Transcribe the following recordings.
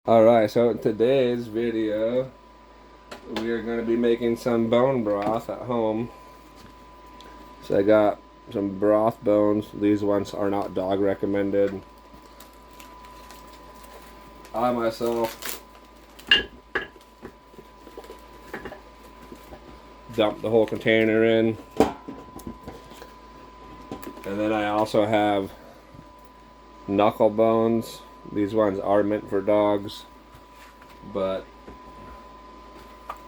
Alright, so in today's video, we are going to be making some bone broth at home. So I got some broth bones. These ones are not dog recommended. I myself dumped the whole container in. And then I also have knuckle bones. These ones are meant for dogs, but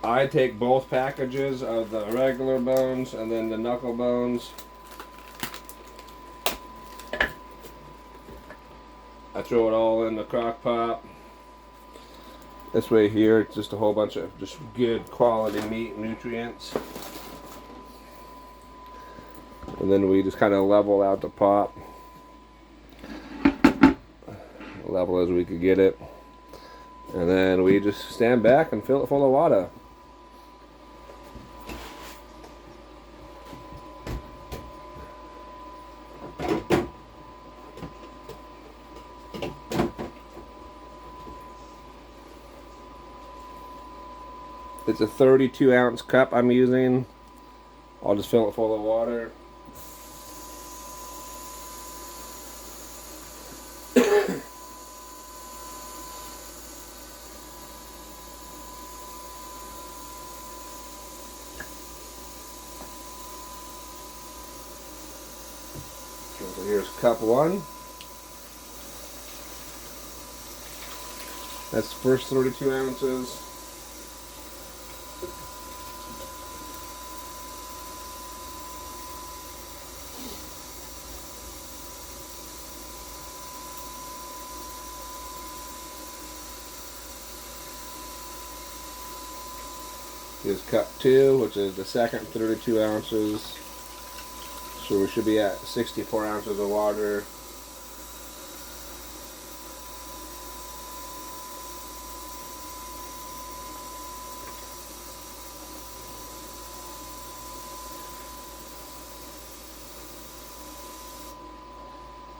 I take both packages of the regular bones and then the knuckle bones. I throw it all in the crock pot. This way here, it's just a whole bunch of just good quality meat nutrients. And then we just kind of level out the pot. Level as we could get it. And then we just stand back and fill it full of water. It's a 32-ounce cup I'm using. I'll just fill it full of water. So here's cup one. That's the first 32 ounces. Here's cup two, which is the second 32 ounces. So we should be at 64 ounces of water.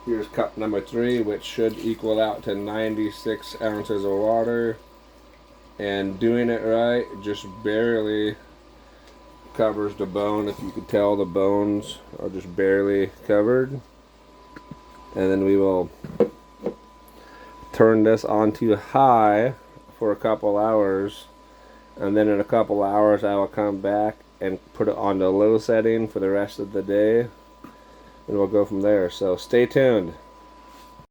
Here's cup number three, which should equal out to 96 ounces of water. And doing it right just barely covers the bone. If you could tell, the bones are just barely covered. And then we will turn this onto high for a couple hours. And then in a couple hours I will come back and put it on the low setting for the rest of the day. And we'll go from there. So stay tuned.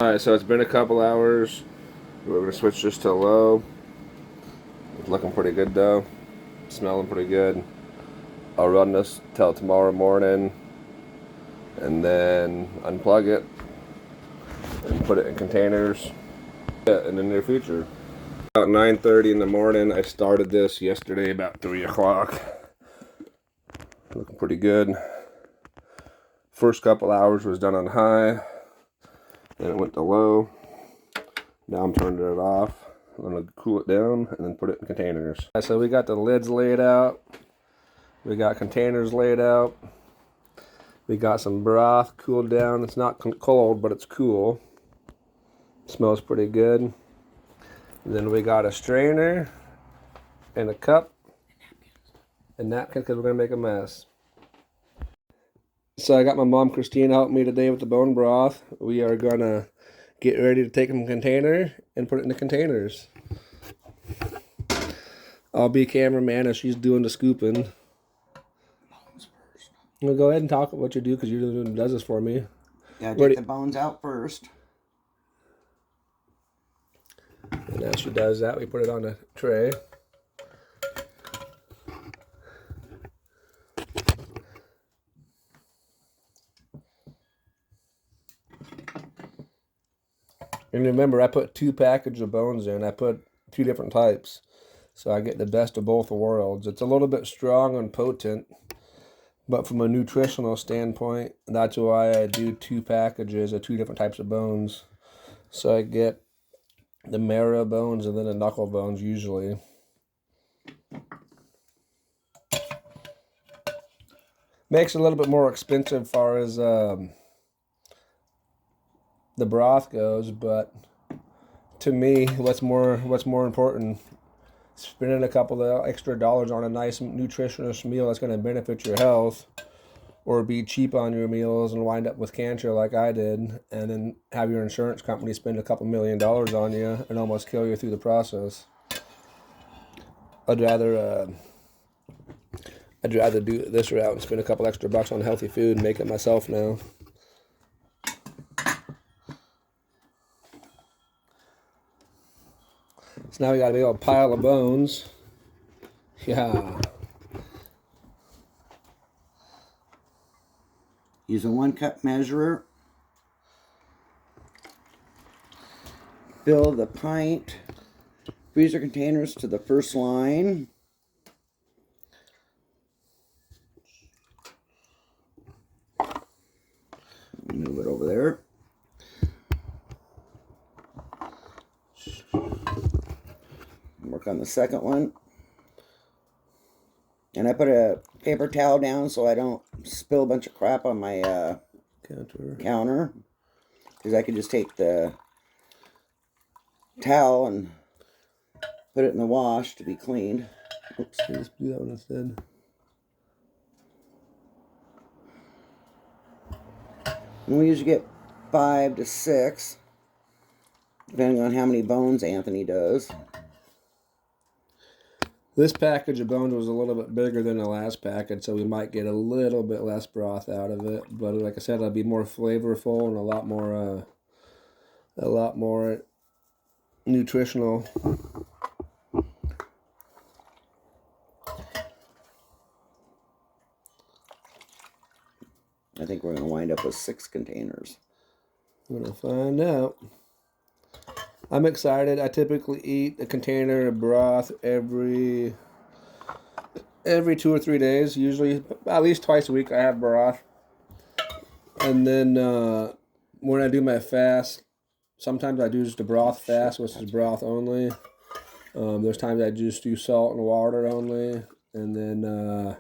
Alright, so it's been a couple hours. We're going to switch this to low. It's looking pretty good though. Smelling pretty good. I'll run this till tomorrow morning and then unplug it and put it in containers in the near future. About 9:30 in the morning. I started this yesterday about 3 o'clock. Looking pretty good. First couple hours was done on high. Then it went to low. Now I'm turning it off. I'm going to cool it down and then put it in containers. So we got the lids laid out. We got containers laid out. We got some broth cooled down. It's not cold, but it's cool. Smells pretty good. And then we got a strainer and a cup and napkin because we're going to make a mess. So I got my mom Christine helping me today with the bone broth. We are going to get ready to take them in a container and put it in the containers. I'll be cameraman as she's doing the scooping. Well, go ahead and talk about what you do because you're the one who does this for me. Yeah, take the bones out first. And as she does that, we put it on a tray. And remember, I put 2 packages of bones in. I put 2 different types. So I get the best of both worlds. It's a little bit strong and potent. But from a nutritional standpoint, that's why I do 2 packages of 2 different types of bones. So I get the marrow bones and then the knuckle bones usually. Makes it a little bit more expensive as far as the broth goes, but to me, what's more important? Spending a couple of extra dollars on a nice nutritious meal that's going to benefit your health, or be cheap on your meals and wind up with cancer like I did, and then have your insurance company spend a couple $1 million on you and almost kill you through the process. I'd rather do it this route and spend a couple extra bucks on healthy food and make it myself now. So now we got a big old pile of bones. Yeah. Use a 1-cup measurer. Fill the pint freezer containers to the first line. Move it over there. Work on the second one. And I put a paper towel down so I don't spill a bunch of crap on my counter. Because I could just take the towel and put it in the wash to be cleaned. Oops, let's do that one instead. And we usually get 5 to 6, depending on how many bones Anthony does. This package of bones was a little bit bigger than the last package, so we might get a little bit less broth out of it. But like I said, it'll be more flavorful and a lot more nutritional. I think we're going to wind up with 6 containers. We're going to find out. I'm excited. I typically eat a container of broth every 2 or 3 days. Usually, at least twice a week, I have broth. And then when I do my fast, sometimes I do just a broth fast, which is broth only. There's times I just do salt and water only. And then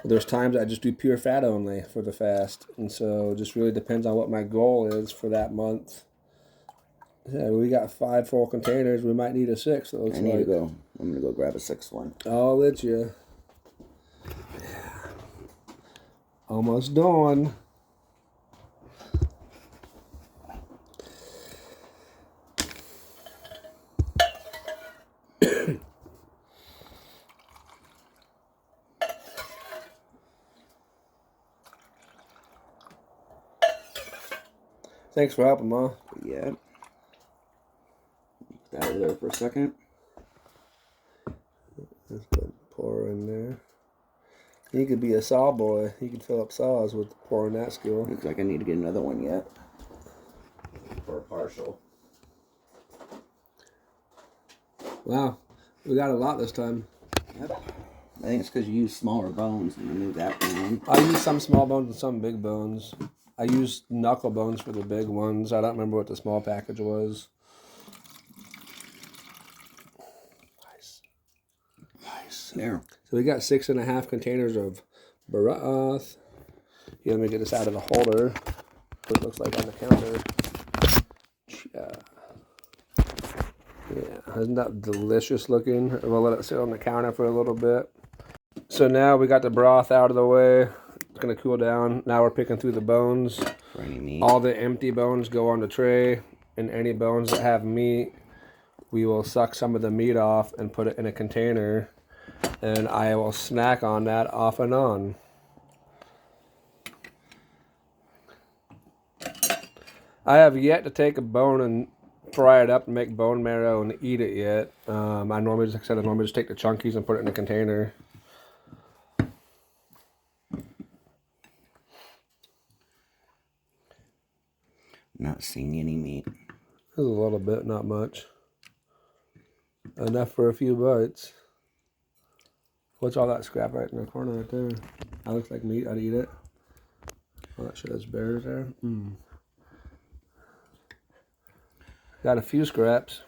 there's times I just do pure fat only for the fast. And so it just really depends on what my goal is for that month. Yeah, we got 5 full containers. We might need a 6th. It looks I need like. to go. I'm going to go grab a 6th one. I'll let you. Yeah. Almost done. Thanks for helping, Ma. Yeah. Put that over there for a second. Let's put pour in there. You could be a saw boy. You could fill up saws with pouring that skill. Looks like I need to get another one yet. For a partial. Wow. We got a lot this time. Yep. I think it's because you use smaller bones and I knew that one. I use some small bones and some big bones. I used knuckle bones for the big ones. I don't remember what the small package was. Nice. Nice. There. So we got 6.5 containers of broth. Here, let me get this out of the holder. What it looks like on the counter. Yeah, isn't that delicious looking? We'll let it sit on the counter for a little bit. So now we got the broth out of the way. It's going to cool down. Now we're picking through the bones. For any meat. All the empty bones go on the tray, and any bones that have meat, we will suck some of the meat off and put it in a container, and I will snack on that off and on. I have yet to take a bone and fry it up and make bone marrow and eat it yet. I normally just take the chunkies and put it in a container. Not seeing any meat. There's a little bit, not much. Enough for a few bites. What's all that scrap right in the corner right there? That looks like meat. I'd eat it. Oh, that shit has bears there. Got a few scraps.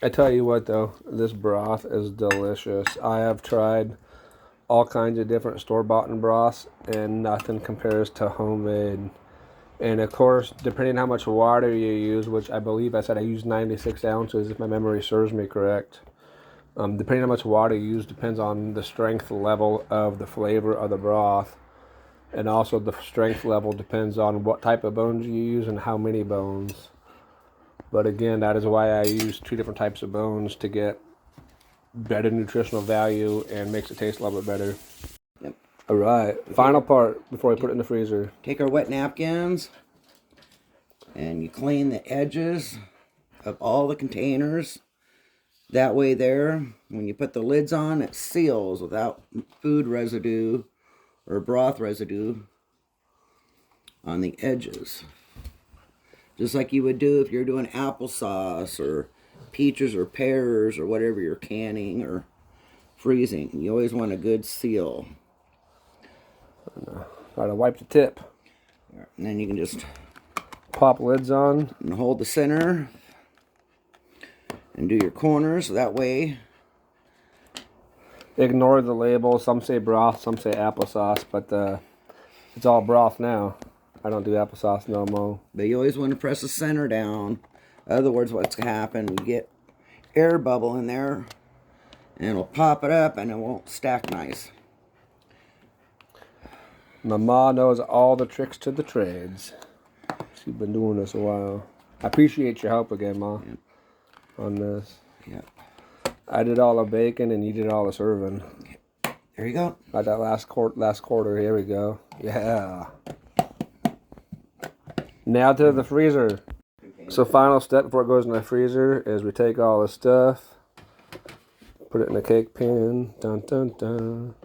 I tell you what though, this broth is delicious. I have tried all kinds of different store-bought broths, and nothing compares to homemade. And of course, depending how much water you use, which I believe I said I used 96 ounces, if my memory serves me correct. Depending how much water you use depends on the strength level of the flavor of the broth. And also the strength level depends on what type of bones you use and how many bones. But again, that is why I use 2 different types of bones to get better nutritional value and makes it taste a little bit better. Yep. All right. Final part before I put it in the freezer. Take our wet napkins and you clean the edges of all the containers. That way there, when you put the lids on, it seals without food residue or broth residue on the edges. Just like you would do if you're doing applesauce or peaches or pears or whatever you're canning or freezing. You always want a good seal. Try to wipe the tip. And then you can just pop lids on and hold the center and do your corners. That way, ignore the label. Some say broth, some say applesauce, but it's all broth now. I don't do applesauce no more. But you always want to press the center down. In other words, what's going to happen, you get air bubble in there, and it'll pop it up, and it won't stack nice. My ma knows all the tricks to the trades. She's been doing this a while. I appreciate your help again, Ma, on this. Yep. I did all the baking, and you did all the serving. There you go. Got that last quarter. Here we go. Yeah. Now to the freezer. So final step before it goes in the freezer is we take all the stuff, put it in a cake pan. Dun dun dun.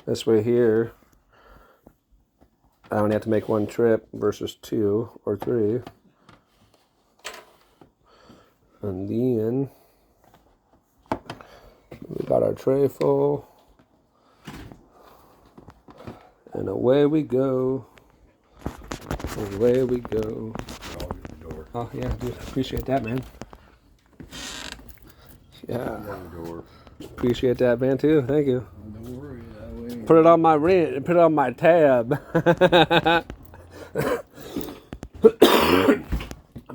This way here, I only have to make 1 trip versus 2 or 3. And then we got our tray full. And away we go. Away we go. Oh yeah, dude, appreciate that, man. Yeah. Appreciate that, man, too. Thank you. Put it on my rent. Put it on my tab.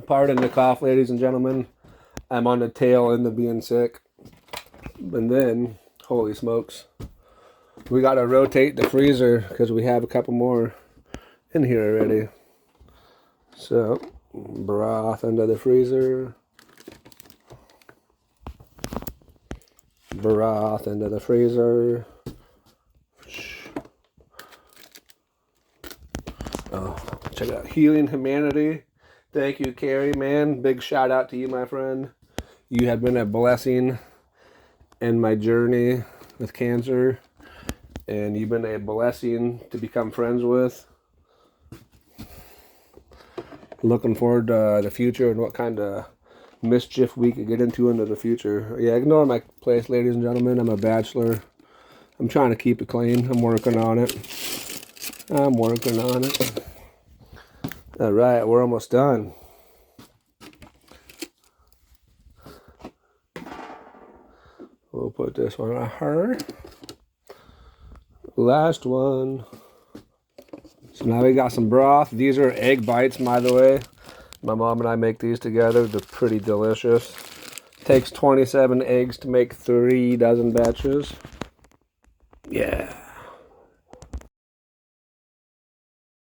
Pardon the cough, ladies and gentlemen. I'm on the tail end of being sick. And then, holy smokes, we got to rotate the freezer because we have a couple more in here already. So, broth into the freezer. Broth into the freezer. Oh, check it out. Healing Humanity. Thank you, Carrie, man. Big shout out to you, my friend. You have been a blessing in my journey with cancer. And you've been a blessing to become friends with. Looking forward to the future and what kind of mischief we could get into the future. Yeah, ignore my place, ladies and gentlemen. I'm a bachelor. I'm trying to keep it clean. I'm working on it. All right, we're almost done. We'll put this one on her. Last one. So now we got some broth. These are egg bites, by the way. My mom and I make these together. They're pretty delicious. Takes 27 eggs to make 3 dozen batches. Yeah.